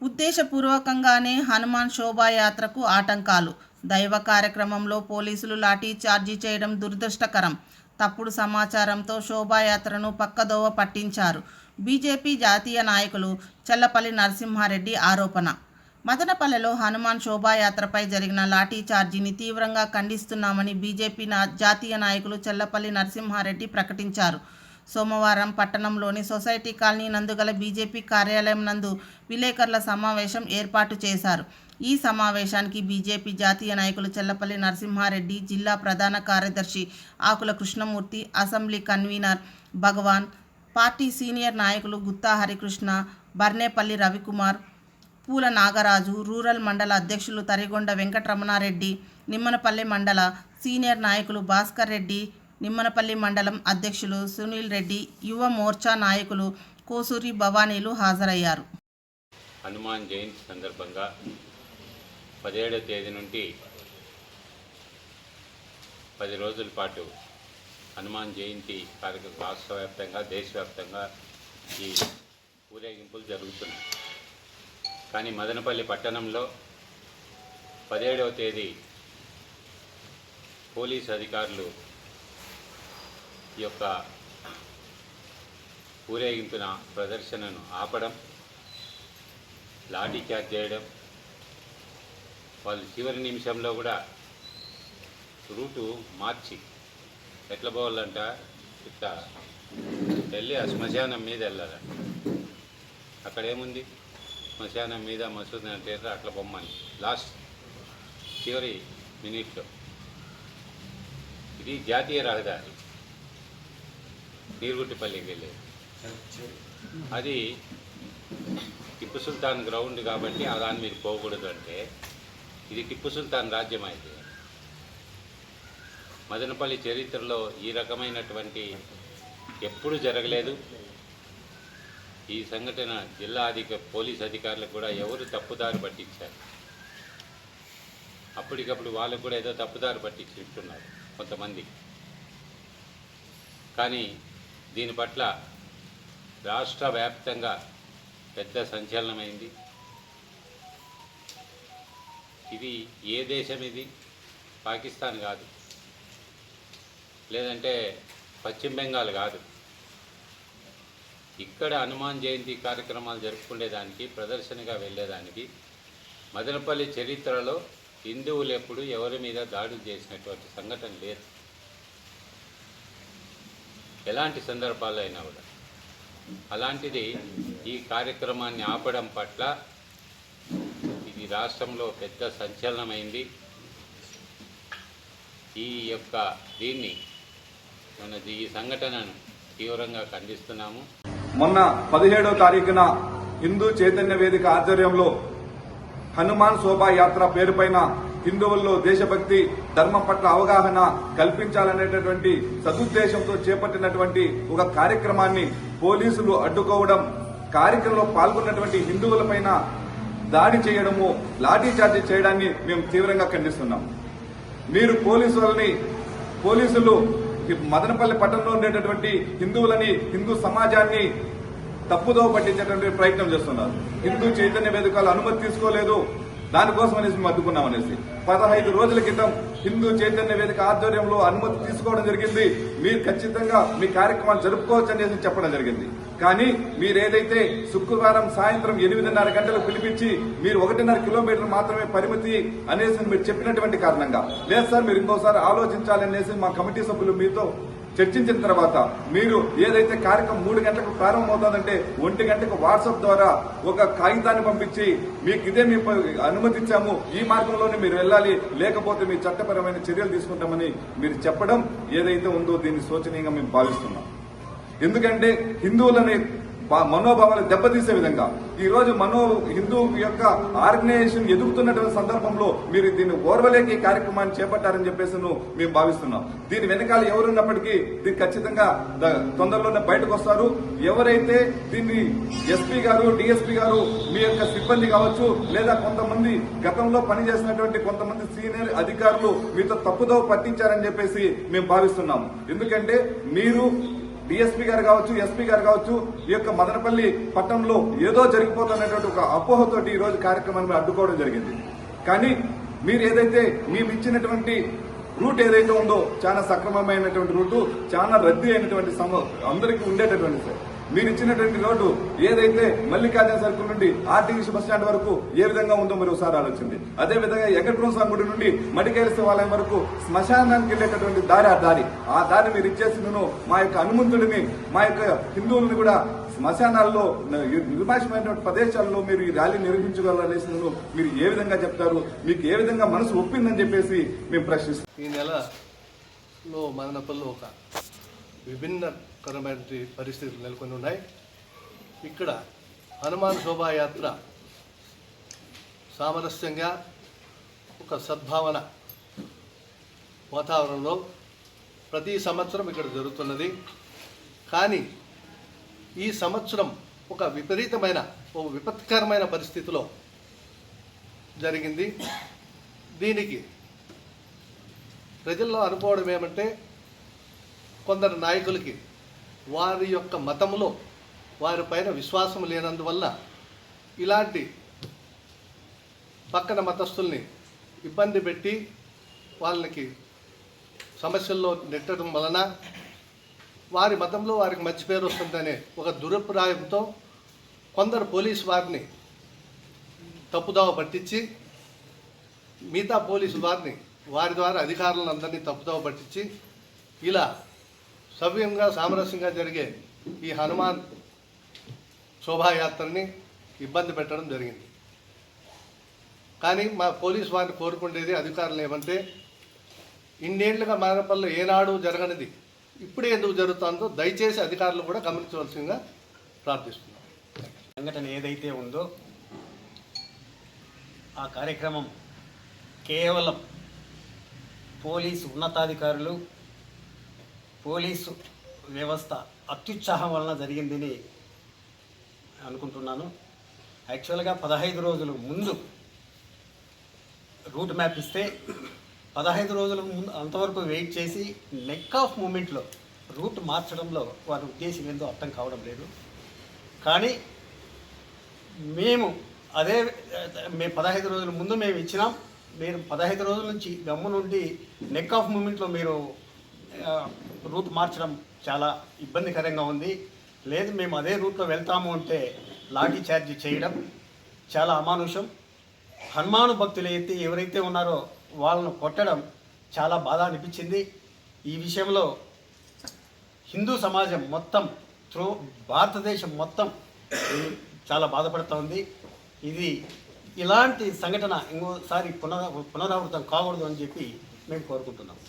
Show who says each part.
Speaker 1: ఉద్దేశపూర్వకంగానే హనుమాన్ శోభాయాత్రకు ఆటంకాలు. దైవ కార్యక్రమంలో పోలీసులు లాఠీ చార్జీ చేయడం దురదృష్టకరం. తప్పుడు సమాచారంతో శోభాయాత్రను పక్కదోవ పట్టించారు. బీజేపీ జాతీయ నాయకులు చల్లపల్లి నరసింహారెడ్డి ఆరోపణ. మదనపల్లెలో హనుమాన్ శోభాయాత్రపై జరిగిన లాఠీ చార్జీని తీవ్రంగా ఖండిస్తున్నామని బీజేపీ జాతీయ నాయకులు చల్లపల్లి నరసింహారెడ్డి ప్రకటించారు. సోమవారం పట్టణంలోని సొసైటీ కాలనీ నందుగల బీజేపీ కార్యాలయం నందు విలేకరుల సమావేశం ఏర్పాటు చేశారు. ఈ సమావేశానికి బీజేపీ జాతీయ నాయకులు చల్లపల్లి నరసింహారెడ్డి, జిల్లా ప్రధాన కార్యదర్శి ఆకుల కృష్ణమూర్తి, అసెంబ్లీ కన్వీనర్ భగవాన్, పార్టీ సీనియర్ నాయకులు గుత్తా హరికృష్ణ, బర్నేపల్లి రవికుమార్, పూల నాగరాజు, రూరల్ మండల అధ్యక్షులు తరిగొండ వెంకటరమణారెడ్డి, నిమ్మనపల్లి మండల సీనియర్ నాయకులు భాస్కర్ రెడ్డి, నిమ్మనపల్లి మండలం అధ్యక్షులు సునీల్ రెడ్డి, యువ మోర్చా నాయకులు కోసూరి భవానీలు హాజరయ్యారు.
Speaker 2: హనుమాన్ జయంతి సందర్భంగా 17వ తేదీ నుండి 10 రోజుల పాటు హనుమాన్ జయంతి కార్యక్రమం రాష్ట్ర వ్యాప్తంగా, దేశవ్యాప్తంగా ఈ ఊరేగింపులు జరుగుతున్నాయి. కానీ మదనపల్లి పట్టణంలో 17వ తేదీ పోలీసు అధికారులు ఈ యొక్క ఊరేగింపున ప్రదర్శనను ఆపడం, లాఠీ చార్జ్ చేయడం, వాళ్ళు చివరి నిమిషంలో కూడా రూటు మార్చి ఎట్లా పోవాలంట ఇట్లా వెళ్ళి ఆ శ్మశానం మీద వెళ్ళాలంట. అక్కడ ఏముంది, శ్మశానం మీద మసూద్ అంటే అట్లా బొమ్మని లాస్ట్ చివరి మినిట్లో. ఇది జాతీయ రహదారి, నీరుగుట్టిపల్లికి వెళ్ళేది. అది టిప్పు సుల్తాన్ గ్రౌండ్ కాబట్టి దాన్ని మీరు పోకూడదు అంటే ఇది టిప్పు సుల్తాన్ రాజ్యం అయితే. మదనపల్లి చరిత్రలో ఈ రకమైనటువంటి ఎప్పుడు జరగలేదు. ఈ సంఘటన జిల్లా పోలీస్ అధికారులకు కూడా ఎవరు తప్పుదారి పట్టించారు. అప్పటికప్పుడు వాళ్ళకు కూడా ఏదో తప్పుదారి పట్టించుంటున్నారు కొంతమంది. కానీ దీని పట్ల రాష్ట్ర వ్యాప్తంగా పెద్ద సంచలనమైంది. ఇది ఏ దేశం? ఇది పాకిస్తాన్ కాదు, లేదంటే పశ్చిమ బెంగాల్ కాదు. ఇక్కడ హనుమాన్ జయంతి కార్యక్రమాలు జరుపుకునేదానికి, ప్రదర్శనగా వెళ్ళేదానికి మదనపల్లి చరిత్రలో హిందువులు ఎప్పుడు ఎవరి మీద దాడులు చేసినటువంటి సంఘటన లేదు. ఎలాంటి సందర్భాల్లో అయినా కూడా. అలాంటిది ఈ కార్యక్రమాన్ని ఆపడం పట్ల ఇది రాష్ట్రంలో పెద్ద సంచలనమైంది. ఈ సంఘటనను తీవ్రంగా ఖండిస్తున్నాము.
Speaker 3: మొన్న 17వ తారీఖున హిందూ చైతన్య వేదిక ఆధ్వర్యంలో హనుమాన్ శోభాయాత్ర పేరుపైన హిందువుల్లో దేశభక్తి, ధర్మం పట్ల అవగాహన కల్పించాలనేటటువంటి సదుద్దేశంతో చేపట్టినటువంటి ఒక కార్యక్రమాన్ని పోలీసులు అడ్డుకోవడం, కార్యక్రమంలో పాల్గొన్నటువంటి హిందువులపైన దాడి చేయడము, లాఠీ చార్జీ చేయడాన్ని మేము తీవ్రంగా ఖండిస్తున్నాం. మీరు పోలీసులు మదనపల్లి పట్టణంలో ఉండేటటువంటి హిందువులని, హిందూ సమాజాన్ని తప్పుదోవ పట్టించేటువంటి ప్రయత్నం చేస్తున్నారు. హిందూ చైతన్య వేదికలు అనుమతి తీసుకోలేదు, దానికోసం అనేసి మేము అడ్డుకున్నామనేసి 15 రోజుల క్రితం హిందూ చైతన్య వేదిక ఆధ్వర్యంలో అనుమతి తీసుకోవడం జరిగింది. మీరు ఖచ్చితంగా మీ కార్యక్రమాలు జరుపుకోవచ్చు అనేసి చెప్పడం జరిగింది. కానీ మీరేదైతే శుక్రవారం సాయంత్రం 8:30 గంటలకు పిలిపించి మీరు 1.5 కిలోమీటర్లు మాత్రమే పరిమితి అనేసి మీరు చెప్పినటువంటి కారణంగా, లేదు సార్ మీరు ఇంకోసారి ఆలోచించాలనేసి మా కమిటీ సభ్యులు మీతో చర్చించిన తర్వాత మీరు ఏదైతే కార్యక్రమం 3 గంటలకు ప్రారంభమవుతుందంటే 1 గంటకు వాట్సాప్ ద్వారా ఒక కాగితాన్ని పంపించి మీకు ఇదే మీ అనుమతించాము, ఈ మార్గంలోనే మీరు వెళ్ళాలి, లేకపోతే మీ చట్టపరమైన చర్యలు తీసుకుంటామని మీరు చెప్పడం ఏదైతే ఉందో దీన్ని శోచనీయంగా మేము భావిస్తున్నాం. ఎందుకంటే హిందువులని మనోభావాలు దెబ్బతీసే విధంగా ఈ రోజు హిందూ యొక్క ఆర్గనైజేషన్ ఎదుగుతున్నటువంటి సందర్భంలో మీరు దీన్ని ఓర్వలేక కార్యక్రమాన్ని చేపట్టారని చెప్పేసి మేము భావిస్తున్నాం. దీని వెనకాల ఎవరున్నప్పటికీ దీన్ని ఖచ్చితంగా తొందరలోనే బయటకు వస్తారు. ఎవరైతే దీన్ని ఎస్పీ గారు, డిఎస్పీ గారు, మీ యొక్క సిబ్బంది కావచ్చు, లేదా కొంతమంది గతంలో పనిచేసినటువంటి కొంతమంది సీనియర్ అధికారులు మీతో తప్పుదోవ పట్టించారని చెప్పేసి మేము భావిస్తున్నాము. ఎందుకంటే మీరు డిఎస్పీ గారు కావచ్చు, ఎస్పీ గారు కావచ్చు, ఈ యొక్క మదనపల్లి పట్టణంలో ఏదో జరిగిపోతున్నటువంటి ఒక అపోహతోటి ఈ రోజు కార్యక్రమాన్ని అడ్డుకోవడం జరిగింది. కానీ మీరు ఏదైతే మేము ఇచ్చినటువంటి రూట్ ఏదైతే ఉందో చాలా సక్రమమైనటువంటి రూటు, చాలా రద్దీ అయినటువంటి అందరికీ ఉండేటటువంటి సార్. మీరు ఇచ్చినటువంటి రోడ్డు ఏదైతే మల్లికార్జున సర్కిల్ నుండి ఆర్టీసీ బస్ స్టాండ్ వరకు ఏ విధంగా ఉందో మరి ఒకసారి ఆలోచింది. అదేవిధంగా వెంకటరమణ గుడి నుండి మడికేల శివాలయం వరకు శ్మశానానికి వెళ్ళేటటువంటి దారి ఆ దారి మీరు ఇచ్చేసినను మా యొక్క హనుమంతుడిని, మా యొక్క హిందువులను కూడా శ్మశానాల్లో నిర్మాషమైనటువంటి ప్రదేశాల్లో మీరు ఈ ర్యాలీ నిర్వహించగలరనేసి మీరు ఏ విధంగా చెప్తారు? మీకు ఏ విధంగా మనసు ఒప్పిందని చెప్పేసి మేము ప్రశ్నిస్తాం.
Speaker 4: ఈ నెలలో మదనపల్లిలో ఒక విభిన్నకరమైన పరిస్థితులు నెలకొని ఉన్నాయి. ఇక్కడ హనుమాన్ శోభాయాత్ర సామరస్యంగా ఒక సద్భావన వాతావరణంలో ప్రతి సంవత్సరం ఇక్కడ జరుగుతున్నది. కానీ ఈ సంవత్సరం ఒక విపత్కరమైన పరిస్థితిలో జరిగింది. దీనికి ప్రజల్లో అనుకోవడం ఏమంటే, కొందరు నాయకులకి వారి యొక్క మతంలో వారిపైన విశ్వాసం లేనందువల్ల ఇలాంటి పక్కన మతస్థుల్ని ఇబ్బంది పెట్టి వాళ్ళకి సమస్యల్లో నెట్టడం వలన వారి మతంలో వారికి మంచి పేరు వస్తుందనే ఒక దురభిప్రాయంతో కొందరు పోలీసు వారిని తప్పుదోవ పట్టించి, మిగతా పోలీసు వారిని వారి ద్వారా అధికారులందరినీ తప్పుదోవ పట్టించి ఇలా సవ్యంగా సామరస్యంగా జరిగే ఈ హనుమాన్ శోభాయాత్రని ఇబ్బంది పెట్టడం జరిగింది. కానీ మా పోలీసు వారిని కోరుకునేది అధికారులు ఏమంటే, ఇన్నేళ్లుగా మదనపల్లిలో ఏనాడు జరగనిది ఇప్పుడే ఎందుకు జరుగుతుందో దయచేసి అధికారులు కూడా గమనించవలసిందిగా ప్రార్థిస్తున్నాం.
Speaker 5: సంఘటన ఏదైతే ఉందో ఆ కార్యక్రమం కేవలం పోలీసు ఉన్నతాధికారులు, పోలీసు వ్యవస్థ అత్యుత్సాహం వలన జరిగిందని అనుకుంటున్నాను. యాక్చువల్గా 15 రోజుల ముందు రూట్ మ్యాప్ ఇస్తే 15 రోజుల ముందు అంతవరకు వెయిట్ చేసి నెక్ ఆఫ్ మూమెంట్లో రూట్ మార్చడంలో వారి ఉద్దేశం ఏందో అర్థం కావడం లేదు. కానీ మేము 15 రోజుల ముందు మేము ఇచ్చినాం. మీరు 15 రోజుల నుంచి గమ్ము నుండి నెక్ ఆఫ్ మూమెంట్లో మీరు రూట్ మార్చడం చాలా ఇబ్బందికరంగా ఉంది. లేదు మేము అదే రూట్లో వెళ్తాము అంటే లాఠీ చార్జ్ చేయడం చాలా అమానుషం. హనుమాను భక్తులు అయితే ఎవరైతే ఉన్నారో వాళ్ళను కొట్టడం చాలా బాధ అనిపించింది. ఈ విషయంలో హిందూ సమాజం మొత్తం భారతదేశం మొత్తం చాలా బాధపడుతూ ఉంది. ఇలాంటి సంఘటన ఇంకోసారి పునరావృతం కాకూడదు అని చెప్పి మేము కోరుకుంటున్నాం.